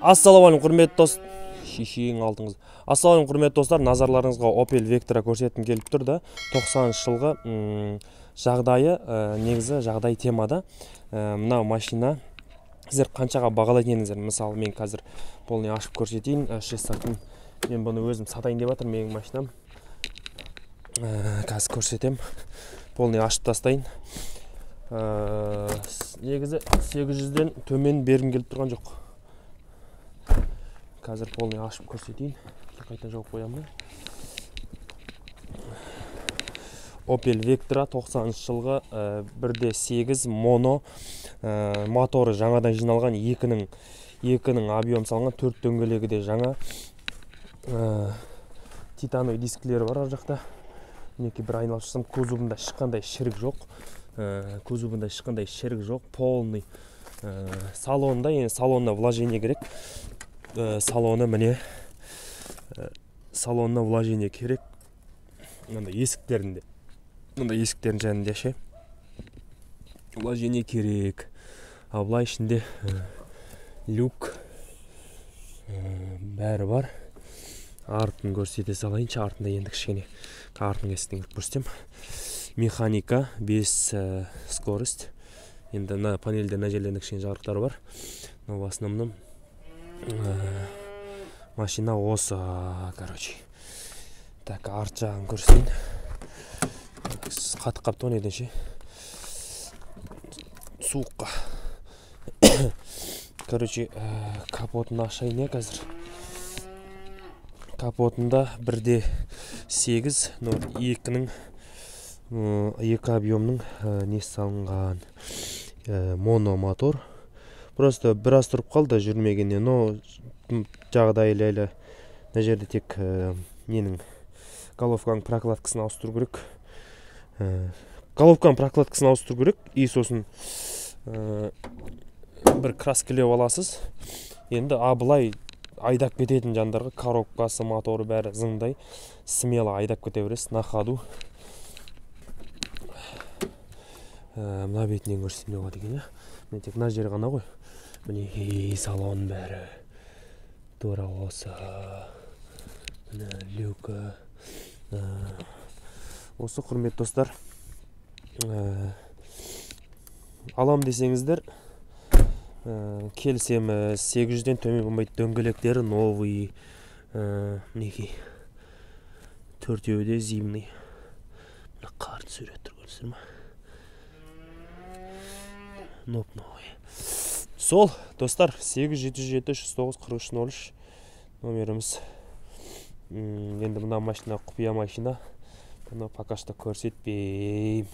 Ассалаумағалейкум құрметті дос. Шишең алтыңыз. Ассалаумағалейкум құрметті достар. Назарларыңызға Opel Vectra көрсеткім келіп тұр да. 90 жылғы жағдайы, негізі жағдай темада. Мынау машина сіздер қаншаға бағалайтын едіңіздер? Мысалы, мен қазір полный ашып көрсетейін. Шестартын мен бұны өзім сатайын деп жатырмын, менің машинам. Қазір көрсетем. Полный ашып тастайын. Негізі 800-ден төмен бергім келіп тұрған жоқ. Қазір полный ашып көрсетейін. Қайта жауып қоямын. Opel Vectra 90 жылғы 1.8 моно моторы жаңадан жиналған, екінің объем салынған, 4 дөңгелегі де жаңа. Титановый дисклері бар ар жақта. Мінекей бір айналып шықсам, кузовында ешқандай шірік жоқ. Полный салонда, енді салонына вложение керек. Салоны міне, салонына вложение керек. Мында есіктерінде, есіктердің жанында ше вложение керек. А былай ішінде люк бәрі бар. Артын көрсете салайыншы. Артында енді кішкене артын есіктен көрсетем. Механика 5 скорость. Енді на панельде на жерлерінде кішкене жарықтары бар. Но в основном машина осы, короче. Так, арт жағын көрсетейін. Қатып қапты ғой неден ше. Суыққа. Короче, капотын ашайын қазір. Капотында 1.8, но 2 объемның несі салынған. Моно мотор. Просто біраз тұрып қалды жүрмегенде, но жағдайлы әлі. Мына жерде тек ненің головканың прокладкасын ауыстыру керек. Головканың прокладкасын ауыстыру керек. И сосын бір краскілеп аласыз. Енді былай айдап кететін жандарға коробкасы, моторы бәрі зыңдай смело айдап кете бересіз на ходу. Мына бетінен көрсетем деп отыр екен. Мен тек мына жері ғана ғой. Міне салон бәрі тура осы. Міне люкі. Осы құрметті достар. Алам десеңіздер, келсеміз 800-ден төмен болмайды. Дөңгелектері новый. Мінекей. 4-еуі де зимный. Мына қарт суреттер көрсетер ма? Новый. Сол, достар, 8-7-7-39-43-03 номеріміз. Енді мына машина құпия машина. Бұны пока что көрсетпеймін.